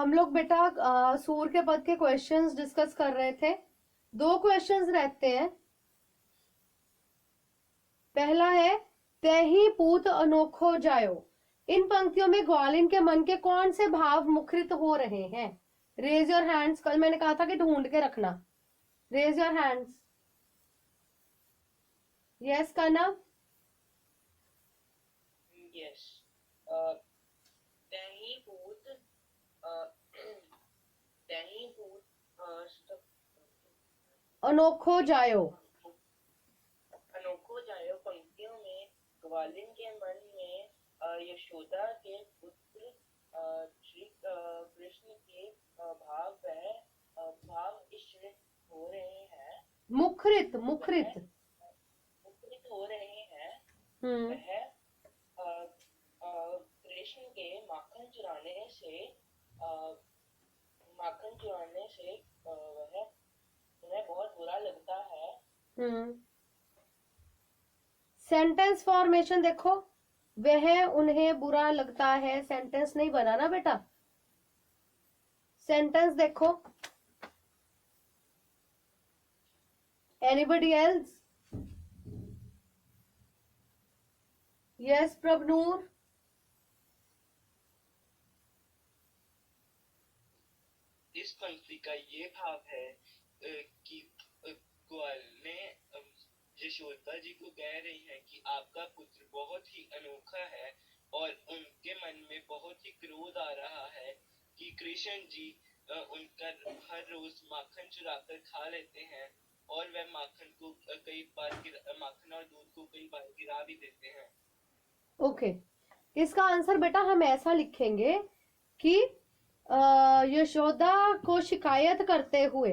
हम लोग बेटा सूर के पद के क्वेश्चंस डिस्कस कर रहे थे। 2 क्वेश्चंस रहते हैं। पहला है तही पूत अनोखो जायो। इन पंक्तियों में ग्वालिन के मन के कौन से भाव मुखरित हो रहे हैं? Raise your hands. कल मैंने कहा था कि ढूंढ के रखना। Raise your hands. Yes Kanav. Yes. तही पूत तही पूत अनोखो जायो। अनोखो जायो पंक्तियों में ग्वालिन के मन में यशोदा के पुत्र श्री कृष्ण के भाव मिश्रित हो रहे हैं। मुखरित मुखरित हो रहे हैं। वह कृष्ण के माखन चुराने से वह उन्हें बहुत बुरा लगता है। सेंटेंस फॉर्मेशन देखो, वह उन्हें बुरा लगता है। सेंटेंस नहीं बना ना बेटा। सेंटेंस देखो। Anybody else? यस प्रभनूर। इस पंक्ति का ये भाव है कि ग्वाल ने यशोदा जी को कह रही है कि आपका पुत्र बहुत ही अनोखा है और उनके मन में बहुत ही क्रोध आ रहा है कि कृष्ण जी उनका हर रोज माखन चुराकर खा लेते हैं और वह माखन को कई बार माखन और दूध को कई बार गिरा भी देते हैं। ओके, इसका आंसर बेटा हम ऐसा लिखेंगे कि यशोदा को शिकायत करते हुए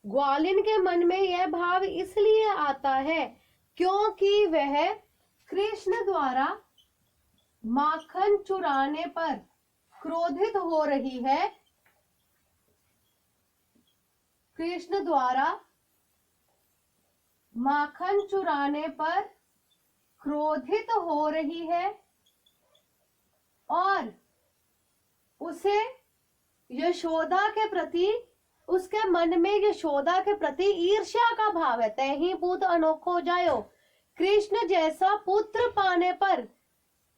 ग्वालिन के मन में यह भाव इसलिए आता है क्योंकि वह कृष्ण द्वारा माखन चुराने पर क्रोधित हो रही है। कृष्ण द्वारा माखन चुराने पर क्रोधित हो रही है और उसे यशोदा के प्रति, उसके मन में यशोदा के प्रति ईर्ष्या का भाव है। तही पूत अनोखो जायो। कृष्ण जैसा पुत्र पाने पर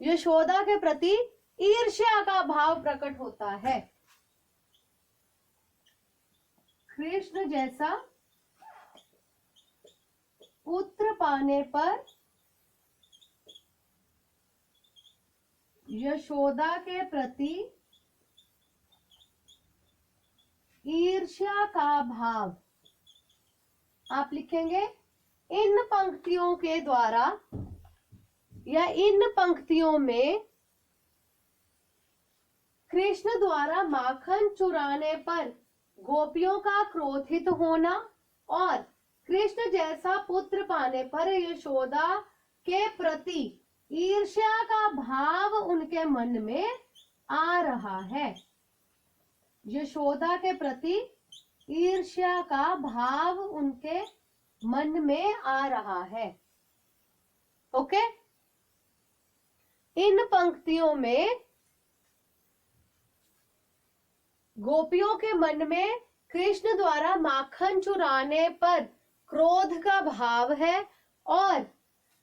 यशोदा के प्रति ईर्ष्या का भाव प्रकट होता है। कृष्ण जैसा पुत्र पाने पर यशोदा के प्रति ईर्ष्या का भाव आप लिखेंगे इन पंक्तियों के द्वारा या इन पंक्तियों में कृष्ण द्वारा माखन चुराने पर गोपियों का क्रोधित होना और कृष्ण जैसा पुत्र पाने पर यशोदा के प्रति ईर्ष्या का भाव उनके मन में आ रहा है। यशोदा के प्रति ईर्ष्या का भाव उनके मन में आ रहा है। ओके, इन पंक्तियों में गोपियों के मन में कृष्ण द्वारा माखन चुराने पर क्रोध का भाव है और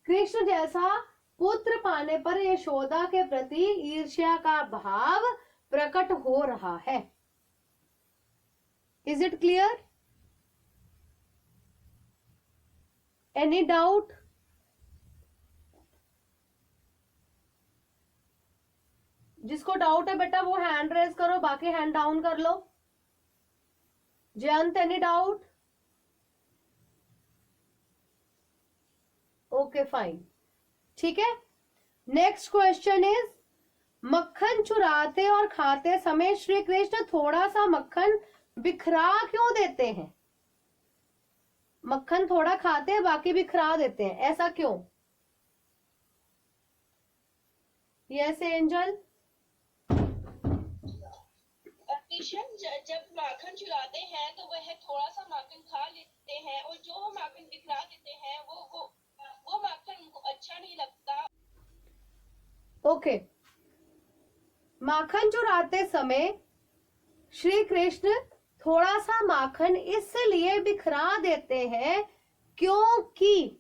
कृष्ण जैसा पुत्र पाने पर यशोदा के प्रति ईर्ष्या का भाव प्रकट हो रहा है। Is it clear? Any doubt? जिसको डाउट है बेटा वो हैंड रेज करो, बाकी हैंड डाउन कर लो। Jayant any doubt? Okay fine, ठीक है। नेक्स्ट क्वेश्चन इज मक्खन चुराते और खाते समय श्री कृष्ण थोड़ा सा मक्खन बिखरा क्यों देते हैं? मक्खन थोड़ा खाते हैं बाकी बिखरा देते हैं, ऐसा क्यों? Yes angel. कृष्ण जब माखन चुराते हैं तो वह थोड़ा सा माखन खा लेते हैं और जो माखन बिखरा देते हैं वो माखन उनको अच्छा नहीं लगता। ओके, माखन चुराते समय श्री कृष्ण थोड़ा सा माखन इसलिए बिखरा देते हैं क्योंकि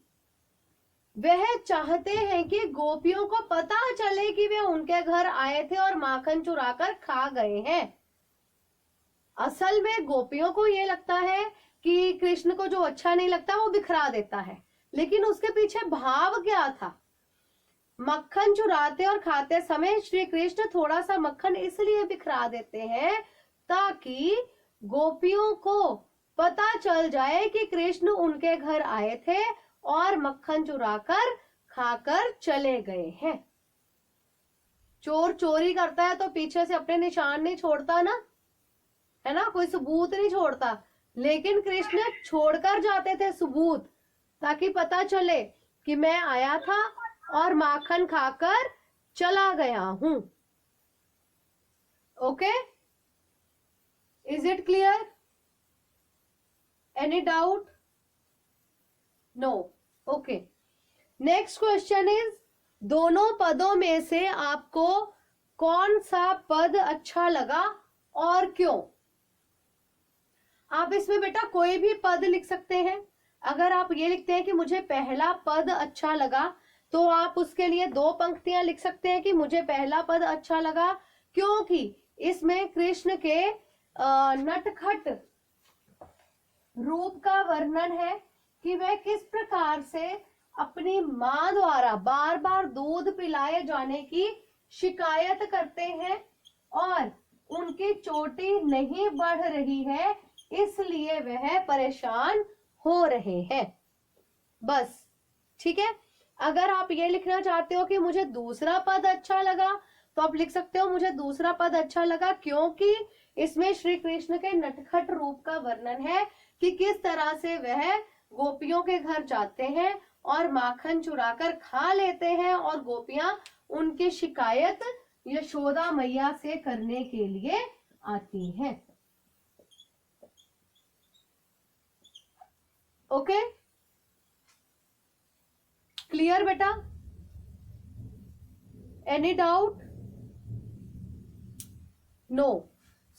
वह चाहते हैं कि गोपियों को पता चले कि वे उनके घर आए थे और माखन चुराकर खा गए हैं। असल में गोपियों को ये लगता है कि कृष्ण को जो अच्छा नहीं लगता वो बिखरा देता है, लेकिन उसके पीछे भाव क्या था? मक्खन चुराते और खाते समय श्री कृष्ण थोड़ा सा मक्खन इसलिए बिखरा देते हैं ताकि गोपियों को पता चल जाए कि कृष्ण उनके घर आए थे और मक्खन चुराकर खाकर चले गए हैं। चोर चोरी करता है तो पीछे से अपने निशान नहीं छोड़ता ना, है ना, कोई सबूत नहीं छोड़ता, लेकिन कृष्ण छोड़कर जाते थे सबूत, ताकि पता चले कि मैं आया था और माखन खाकर चला गया हूं। Okay, is it clear? Any doubt? No. Okay, next question is, दोनों पदों में से आपको कौन सा पद अच्छा लगा और क्यों? आप इसमें बेटा कोई भी पद लिख सकते हैं। अगर आप ये लिखते हैं कि मुझे पहला पद अच्छा लगा, तो आप उसके लिए 2 पंक्तियां लिख सकते हैं कि मुझे पहला पद अच्छा लगा क्योंकि इसमें कृष्ण के नटखट रूप का वर्णन है कि वह किस प्रकार से अपनी मां द्वारा बार बार दूध पिलाए जाने की शिकायत करते हैं और उनकी चोटी नहीं बढ़ रही है, इसलिए वह परेशान हो रहे हैं। बस, ठीक है। अगर आप ये लिखना चाहते हो कि मुझे दूसरा पद अच्छा लगा, तो आप लिख सकते हो मुझे दूसरा पद अच्छा लगा क्योंकि इसमें श्री कृष्ण के नटखट रूप का वर्णन है कि किस तरह से वह गोपियों के घर जाते हैं और माखन चुराकर खा लेते हैं और गोपियां उनकी शिकायत यशोदा मैया से करने के लिए आती हैं। ओके, क्लियर बेटा? Any doubt? नो।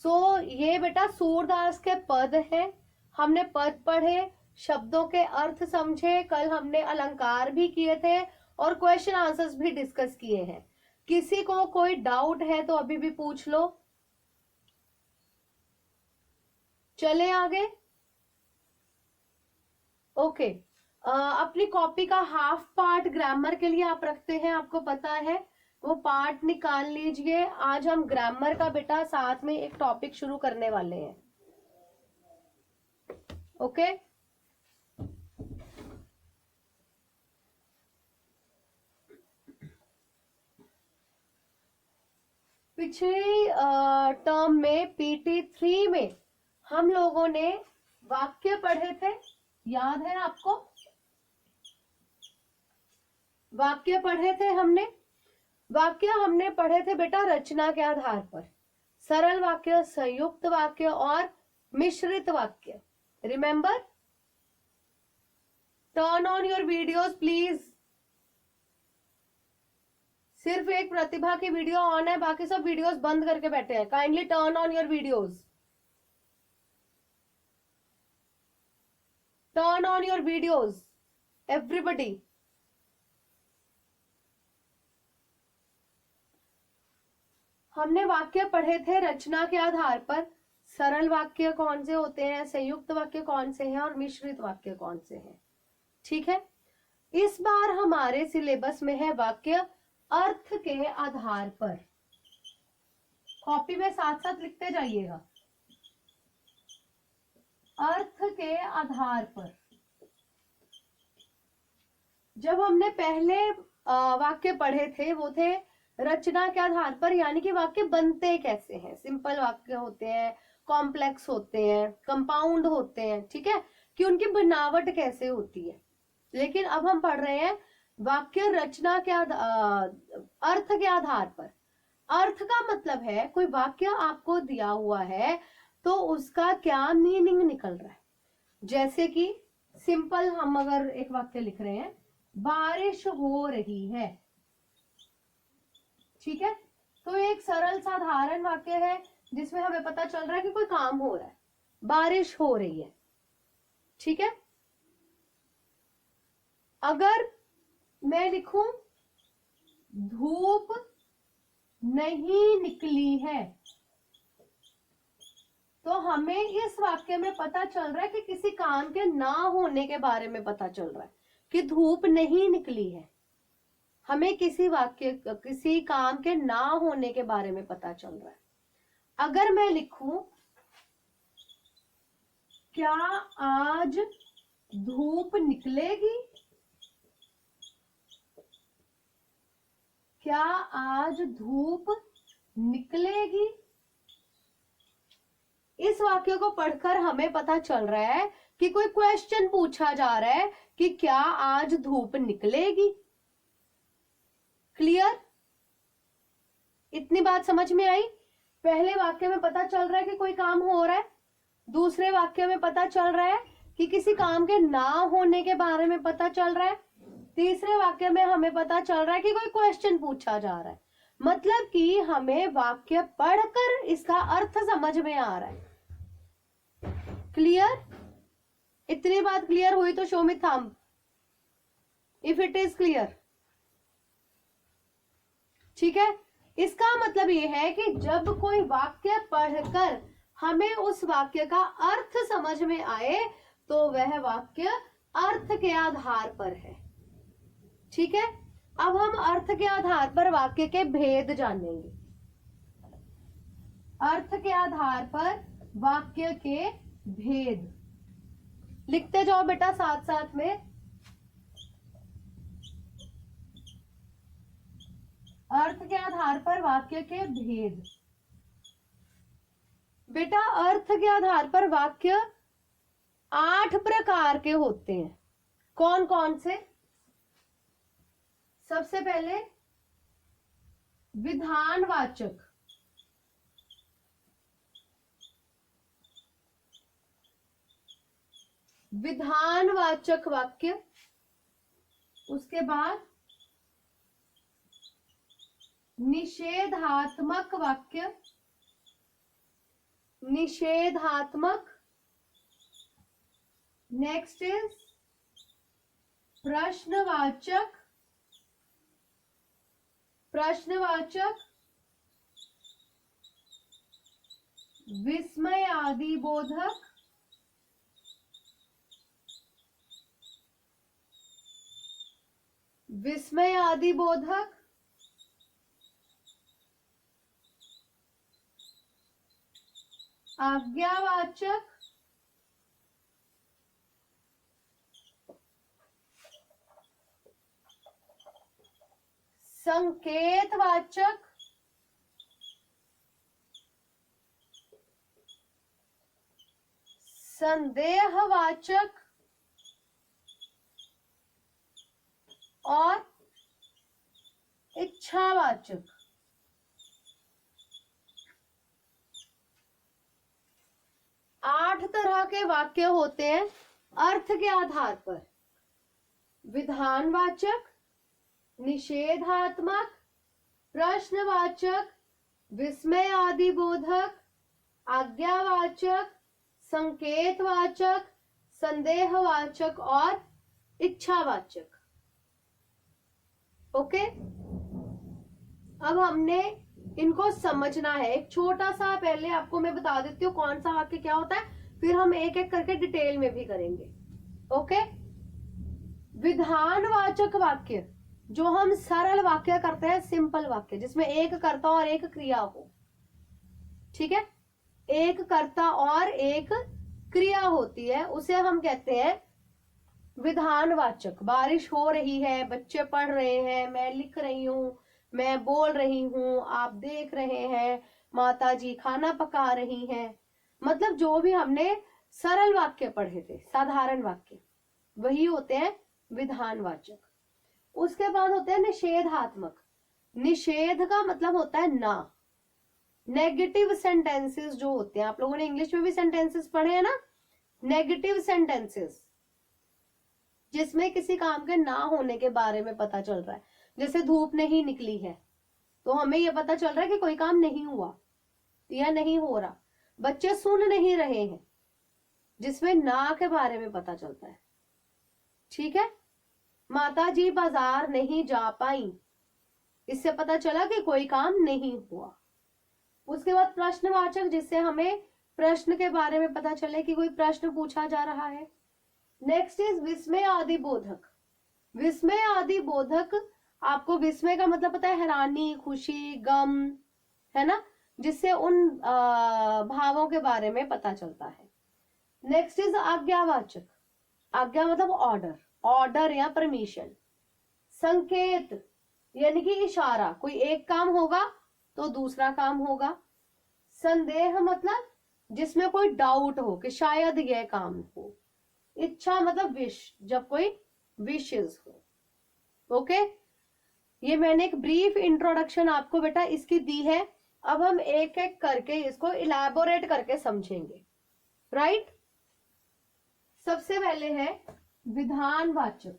सो ये बेटा सूरदास के पद हैं। हमने पद पढ़े, शब्दों के अर्थ समझे, कल हमने अलंकार भी किए थे और क्वेश्चन आंसर्स भी डिस्कस किए हैं। किसी को कोई डाउट है तो अभी भी पूछ लो। चले आगे। ओके, अपनी कॉपी का हाफ पार्ट ग्रामर के लिए आप रखते हैं, आपको पता है, वो पार्ट निकाल लीजिए। आज हम ग्रामर का बेटा साथ में एक टॉपिक शुरू करने वाले हैं। ओके, पिछली टर्म में PT3 में हम लोगों ने वाक्य पढ़े थे, याद है आपको? वाक्य पढ़े थे हमने। वाक्य हमने पढ़े थे बेटा रचना के आधार पर, सरल वाक्य, संयुक्त वाक्य और मिश्रित वाक्य। Remember? Turn on your videos please. सिर्फ एक प्रतिभा की वीडियो ऑन है, बाकी सब वीडियोस बंद करके बैठे हैं। Kindly turn on your videos. Turn on your videos everybody. हमने वाक्य पढ़े थे रचना के आधार पर, सरल वाक्य कौन से होते हैं, संयुक्त वाक्य कौन से हैं और मिश्रित वाक्य कौन से हैं। ठीक है, इस बार हमारे सिलेबस में है वाक्य अर्थ के आधार पर। कॉपी में साथ साथ लिखते जाइएगा, अर्थ के आधार पर। जब हमने पहले वाक्य पढ़े थे वो थे रचना के आधार पर, यानी कि वाक्य बनते कैसे हैं। सिंपल वाक्य होते हैं, कॉम्प्लेक्स होते हैं, कंपाउंड होते हैं, ठीक है, कि उनकी बनावट कैसे होती है। लेकिन अब हम पढ़ रहे हैं वाक्य रचना के अर्थ के आधार पर। अर्थ का मतलब है कोई वाक्य आपको दिया हुआ है तो उसका क्या मीनिंग निकल रहा है। जैसे कि सिंपल हम अगर एक वाक्य लिख रहे हैं, बारिश हो रही है, ठीक है, तो एक सरल साधारण वाक्य है जिसमें हमें पता चल रहा है कि कोई काम हो रहा है, बारिश हो रही है, ठीक है। अगर मैं लिखूं धूप नहीं निकली है, तो हमें इस वाक्य में पता चल रहा है कि किसी काम के ना होने के बारे में पता चल रहा है कि धूप नहीं निकली है। हमें किसी काम के ना होने के बारे में पता चल रहा है। अगर मैं लिखूं क्या आज धूप निकलेगी, क्या आज धूप निकलेगी, इस वाक्य को पढ़कर हमें पता चल रहा है कि कोई क्वेश्चन पूछा जा रहा है कि क्या आज धूप निकलेगी। क्लियर? इतनी बात समझ में आई? पहले वाक्य में पता चल रहा है कि कोई काम हो रहा है, दूसरे वाक्य में पता चल रहा है कि किसी काम के ना होने के बारे में पता चल रहा है, तीसरे वाक्य में हमें पता चल रहा है कि कोई क्वेश्चन पूछा जा रहा है। मतलब कि हमें वाक्य पढ़कर इसका अर्थ समझ में आ रहा है। क्लियर? इतनी बात क्लियर हुई तो show me thumb if it is clear. ठीक है, इसका मतलब ये है कि जब कोई वाक्य पढ़कर हमें उस वाक्य का अर्थ समझ में आए तो वह वाक्य अर्थ के आधार पर है। ठीक है, अब हम अर्थ के आधार पर वाक्य के भेद जानेंगे। अर्थ के आधार पर वाक्य के भेद लिखते जाओ बेटा साथ साथ में। अर्थ के आधार पर वाक्य के भेद। बेटा अर्थ के आधार पर वाक्य 8 प्रकार के होते हैं। कौन कौन से? सबसे पहले विधानवाचक, विधानवाचक वाक्य, उसके बाद निषेधात्मक वाक्य, निषेधात्मक, नेक्स्ट इज प्रश्नवाचक, प्रश्नवाचक, विस्मयादिबोधक, विस्मयादिबोधक, आज्ञावाचक, संकेतवाचक, संदेहवाचक और इच्छावाचक। 8 तरह के वाक्य होते हैं अर्थ के आधार पर। विधानवाचक, निषेधात्मक, प्रश्नवाचक, विस्मयादिबोधक, आज्ञावाचक, संकेतवाचक, संदेहवाचक और इच्छावाचक। ओके, अब हमने इनको समझना है। एक छोटा सा पहले आपको मैं बता देती हूँ कौन सा वाक्य क्या होता है, फिर हम एक एक करके डिटेल में भी करेंगे। ओके, विधानवाचक वाक्य जो हम सरल वाक्य करते हैं, सिंपल वाक्य जिसमें एक कर्ता और एक क्रिया हो। ठीक है, एक कर्ता और एक क्रिया होती है, उसे हम कहते हैं विधानवाचक। बारिश हो रही है, बच्चे पढ़ रहे हैं, मैं लिख रही हूँ, मैं बोल रही हूँ, आप देख रहे हैं, माता जी खाना पका रही हैं। मतलब जो भी हमने सरल वाक्य पढ़े थे, साधारण वाक्य, वही होते हैं विधानवाचक। उसके बाद होते हैं निषेधात्मक। निषेध का मतलब होता है ना। नेगेटिव सेंटेंसेस जो होते हैं, आप लोगों ने इंग्लिश में भी सेंटेंसेस पढ़े हैं ना, नेगेटिव सेंटेंसेस जिसमें किसी काम के ना होने के बारे में पता चल रहा है। जैसे धूप नहीं निकली है, तो हमें यह पता चल रहा है कि कोई काम नहीं हुआ, या नहीं हो रहा, बच्चे सुन नहीं रहे हैं, जिसमें ना के बारे में पता चलता है। ठीक है, माता जी बाजार नहीं जा पाई, इससे पता चला कि कोई काम नहीं हुआ। उसके बाद प्रश्नवाचक, जिससे हमें प्रश्न के बारे में पता चले कि कोई प्रश्न पूछा जा रहा है। नेक्स्ट इज विस्मय आदि बोधक। विस्मय आदि बोधक, आपको विस्मय का मतलब पता है, हैरानी, खुशी, गम, है ना, जिससे उन भावों के बारे में पता चलता है। नेक्स्ट इज आज्ञावाचक। आज्ञा मतलब ऑर्डर, ऑर्डर या परमिशन। संकेत यानी कि इशारा, कोई एक काम होगा तो दूसरा काम होगा। संदेह मतलब जिसमें कोई डाउट हो कि शायद यह काम हो। इच्छा मतलब विश, जब कोई विशेस हो। ओके, ये मैंने एक ब्रीफ इंट्रोडक्शन आपको बेटा इसकी दी है। अब हम एक एक करके इसको इलैबोरेट करके समझेंगे। राइट, सबसे पहले है विधानवाचक।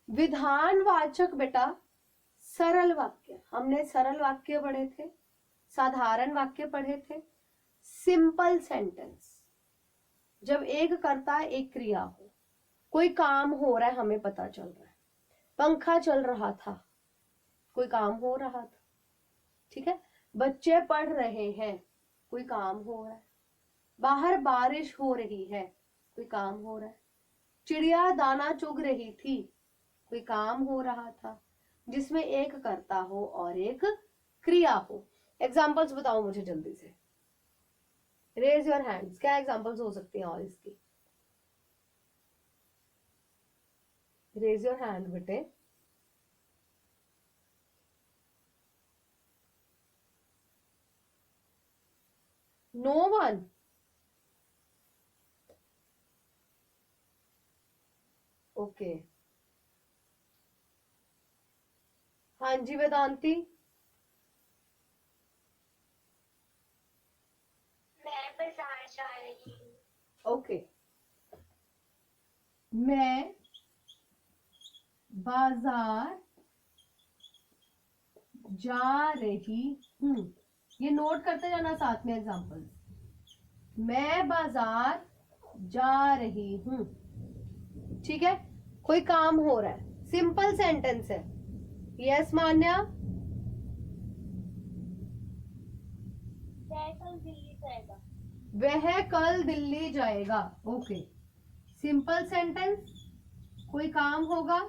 विधानवाचक बेटा सरल वाक्य, हमने सरल वाक्य पढ़े थे, साधारण वाक्य पढ़े थे। सिंपल सेंटेंस, जब एक कर्ता एक क्रिया हो, कोई काम हो रहा है, हमें पता चल रहा है, पंखा चल रहा था, कोई काम हो रहा था। ठीक है, बच्चे पढ़ रहे हैं, कोई काम हो रहा है, बाहर बारिश हो रही है, कोई काम हो रहा है, चिड़िया दाना चुग रही थी, कोई काम हो रहा था, जिसमें एक कर्ता हो और एक क्रिया हो। एग्जांपल्स बताओ मुझे जल्दी से, रेज योर हैंड्स, क्या एग्जांपल्स हो सकती हैं और इसकी? रेज योर हैंड बेटे। No one? ओके, हाँ जी वेदांती। मैं बाजार जा रही हूँ। ओके, मैं बाजार जा रही हूँ, ये नोट करते जाना साथ में एग्जांपल। मैं बाजार जा रही हूँ। ठीक है, कोई काम हो रहा है, सिंपल सेंटेंस है। यस मान्या? वह कल दिल्ली जाएगा। वह कल दिल्ली जाएगा। ओके, सिंपल सेंटेंस, कोई काम होगा,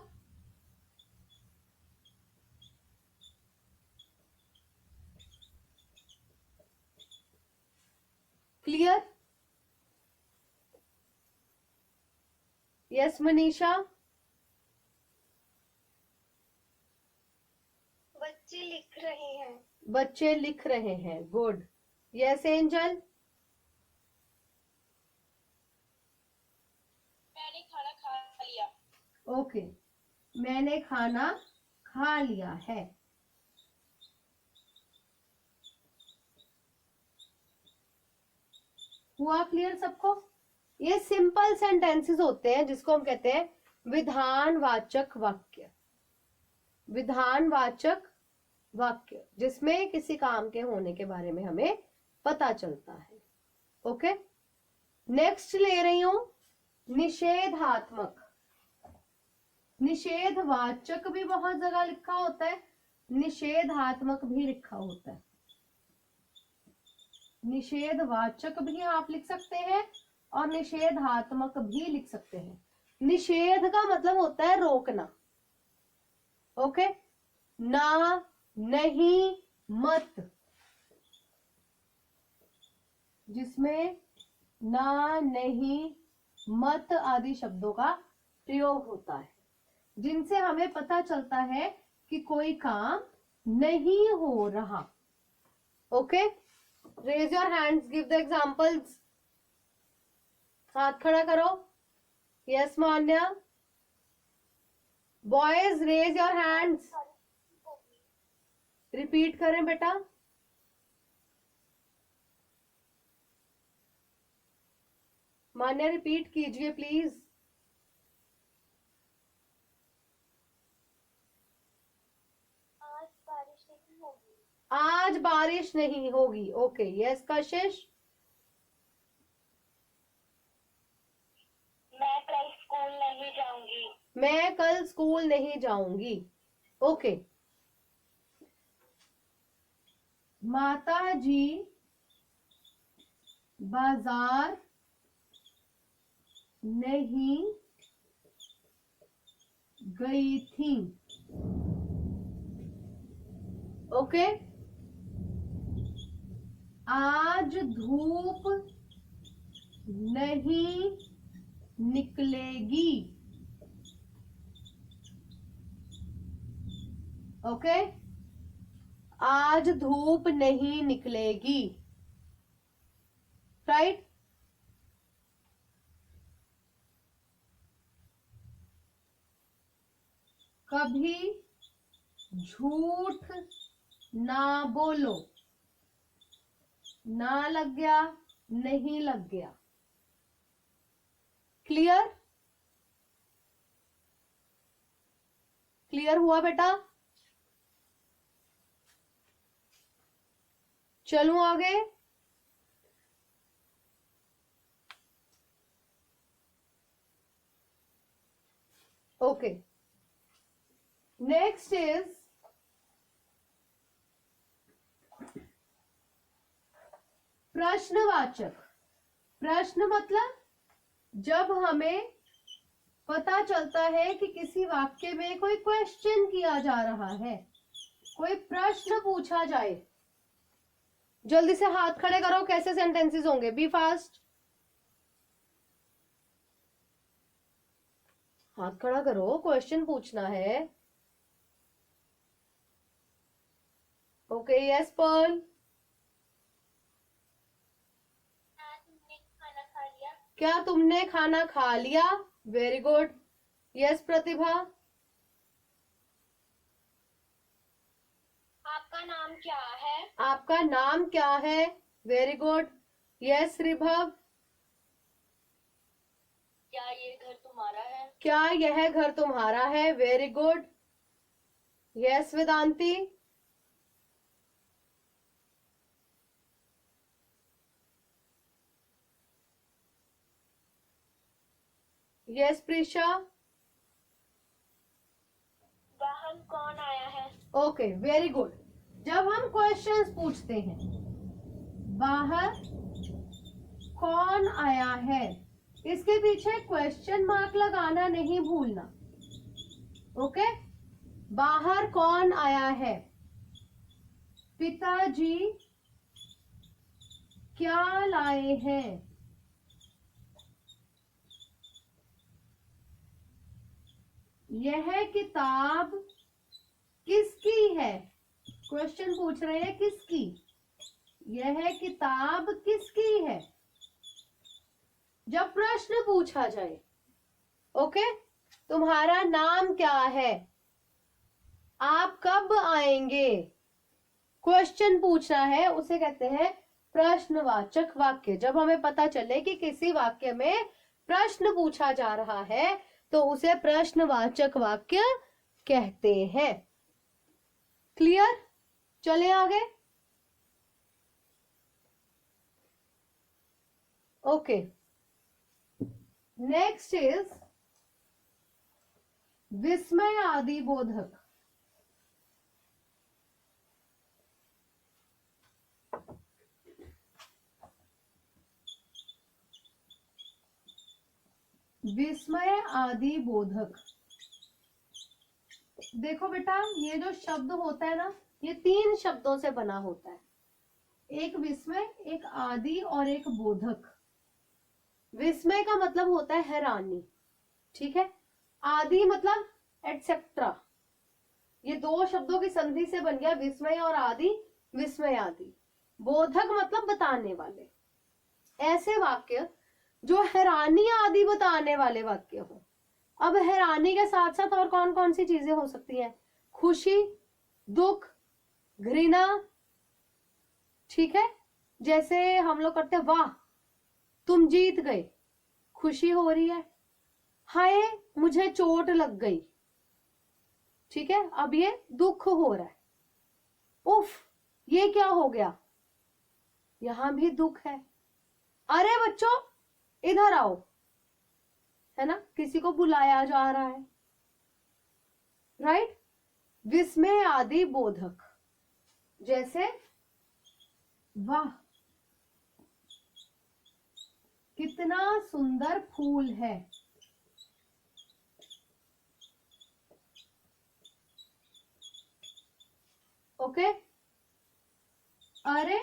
क्लियर? यस मनीषा? बच्चे लिख रहे हैं। बच्चे लिख रहे हैं, गुड। Yes angel? मैंने खाना खा लिया। ओके, मैंने खाना खा लिया है। हुआ क्लियर सबको? ये सिंपल सेंटेंसेस होते हैं जिसको हम कहते हैं विधानवाचक वाक्य। विधानवाचक वाक्य जिसमें किसी काम के होने के बारे में हमें पता चलता है। ओके, नेक्स्ट ले रही हूं निषेधात्मक। निषेधवाचक भी बहुत जगह लिखा होता है, निषेधात्मक भी लिखा होता है। निषेधवाचक भी आप लिख सकते हैं और निषेधात्मक भी लिख सकते हैं। निषेध का मतलब होता है रोकना। ओके, ना, नहीं, मत, जिसमें ना, नहीं, मत आदि शब्दों का प्रयोग होता है, जिनसे हमें पता चलता है कि कोई काम नहीं हो रहा। Okay, raise your hands, give the examples. हाथ खड़ा करो। Yes Manya? Boys raise your hands. Repeat करें बेटा। मान्या रिपीट कीजिए प्लीज। आज बारिश नहीं होगी। ओके, यस कशिश। मैं कल स्कूल नहीं जाऊंगी। मैं कल स्कूल नहीं जाऊंगी। ओके। माता जी बाजार नहीं गई थी। ओके। आज धूप नहीं निकलेगी। ओके। आज धूप नहीं निकलेगी। राइट। कभी झूठ ना बोलो। ना लग गया, नहीं लग गया। क्लियर? क्लियर हुआ बेटा? चलूं आगे? ओके। नेक्स्ट इज प्रश्नवाचक। प्रश्न मतलब जब हमें पता चलता है कि किसी वाक्य में कोई क्वेश्चन किया जा रहा है, कोई प्रश्न पूछा जाए। जल्दी से हाथ खड़े करो, कैसे सेंटेंसेस होंगे? Be fast. हाथ खड़ा करो, क्वेश्चन पूछना है। Okay, yes Pearl. तुमने खाना खा लिया? क्या तुमने खाना खा लिया? Very good. यस प्रतिभा। आपका नाम क्या है? आपका नाम क्या है? Very good. यस रिभव। क्या ये घर तुम्हारा है? क्या यह घर तुम्हारा है? Very good. Yes Vedanti. Yes Preesha. बाहर कौन आया है? Okay, very good. जब हम क्वेश्चंस पूछते हैं, बाहर कौन आया है, इसके पीछे क्वेश्चन मार्क लगाना नहीं भूलना। ओके। बाहर कौन आया है? पिताजी क्या लाए हैं? यह किताब किसकी है? क्वेश्चन पूछ रहे हैं किसकी। यह किताब किसकी है? जब प्रश्न पूछा जाए। ओके। तुम्हारा नाम क्या है? आप कब आएंगे? क्वेश्चन पूछना है, उसे कहते हैं प्रश्नवाचक वाक्य। जब हमें पता चले कि किसी वाक्य में प्रश्न पूछा जा रहा है तो उसे प्रश्नवाचक वाक्य कहते हैं। क्लियर? चले आगे। ओके। नेक्स्ट इज विस्मय आदि बोधक। विस्मय आदि बोधक। देखो बेटा, ये जो शब्द होता है ना, ये 3 शब्दों से बना होता है। एक विस्मय, एक आदि और एक बोधक। विस्मय का मतलब होता है हैरानी, ठीक है। आदि मतलब एटसेट्रा। ये 2 शब्दों की संधि से बन गया विस्मय और आदि, विस्मय आदि। बोधक मतलब बताने वाले। ऐसे वाक्य जो हैरानी आदि बताने वाले वाक्य हो। अब हैरानी के साथ साथ और कौन कौन सी चीजें हो सकती हैं? खुशी, दुख, घृणा, ठीक है। जैसे हम लोग करते हैं, वाह तुम जीत गए, खुशी हो रही है। हाय मुझे चोट लग गई, ठीक है, अब ये दुख हो रहा है। उफ ये क्या हो गया, यहां भी दुख है। अरे बच्चों इधर आओ, है ना, किसी को बुलाया जा रहा है, राइट। विस्मय आदि बोधक, जैसे वाह कितना सुंदर फूल है, ओके। अरे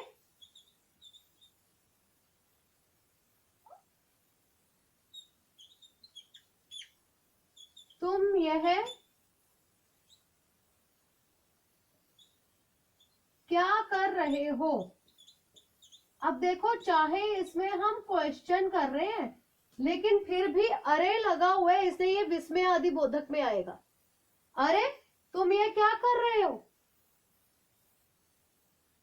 तुम यह क्या कर रहे हो। अब देखो, चाहे इसमें हम क्वेश्चन कर रहे हैं लेकिन फिर भी अरे लगा हुआ है, इसलिए ये विस्मय आदि बोधक में आएगा। अरे तुम ये क्या कर रहे हो,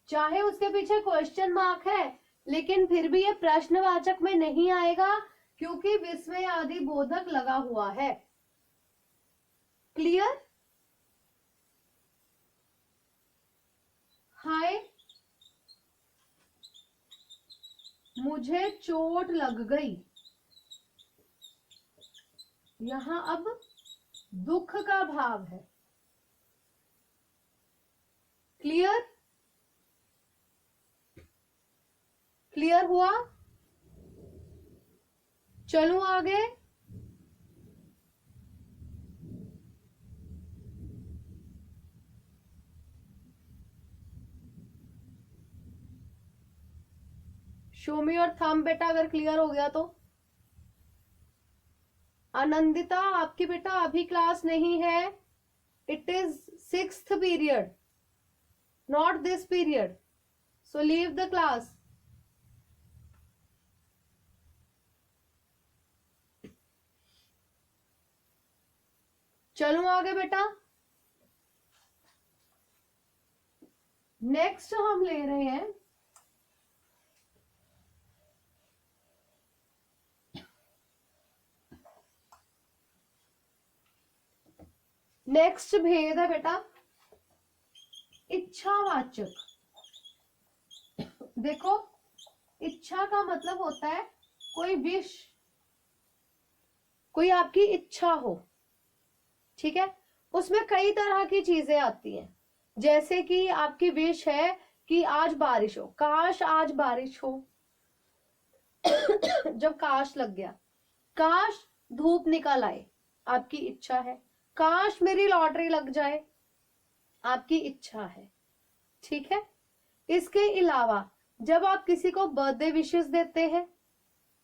चाहे उसके पीछे क्वेश्चन मार्क है लेकिन फिर भी ये प्रश्नवाचक में नहीं आएगा क्योंकि विस्मय आदि बोधक लगा हुआ है। क्लियर। हाय मुझे चोट लग गई, यहां अब दुख का भाव है। क्लियर, क्लियर हुआ। चलूं आगे। शो मी योर थंब बेटा अगर क्लियर हो गया तो। आनंदिता आपकी बेटा अभी क्लास नहीं है, it is 6th period, not this period, so leave the class. चलूं आगे बेटा। नेक्स्ट हम ले रहे हैं नेक्स्ट भेद है बेटा इच्छावाचक। देखो इच्छा का मतलब होता है कोई विश, कोई आपकी इच्छा हो, ठीक है। उसमें कई तरह की चीजें आती हैं, जैसे कि आपकी विश है कि आज बारिश हो, काश आज बारिश हो जब काश लग गया, काश धूप निकल आए, आपकी इच्छा है। काश मेरी लॉटरी लग जाए, आपकी इच्छा है, ठीक है। इसके अलावा जब आप किसी को बर्थडे विशेस देते हैं,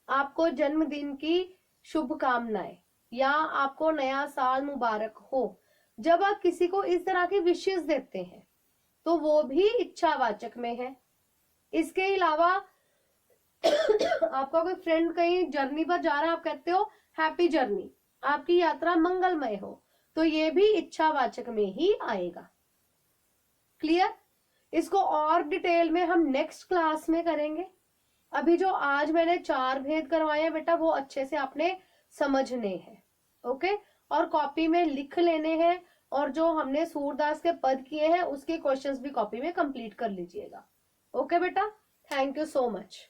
आपको जन्मदिन की शुभकामनाएं या आपको नया साल मुबारक हो, जब आप किसी को इस तरह की विशेस देते हैं तो वो भी इच्छावाचक में है। इसके अलावा आपका कोई फ्रेंड कहीं जर्नी पर जा रहा है, आप कहते हो हैप्पी जर्नी, आपकी यात्रा मंगलमय हो, तो ये भी इच्छावाचक में ही आएगा। क्लियर। इसको और डिटेल में हम नेक्स्ट क्लास में करेंगे। अभी जो आज मैंने 4 भेद करवाए हैं बेटा वो अच्छे से आपने समझने हैं, ओके। और कॉपी में लिख लेने हैं, और जो हमने सूरदास के पद किए हैं उसके क्वेश्चंस भी कॉपी में कंप्लीट कर लीजिएगा, ओके बेटा। Thank you so much.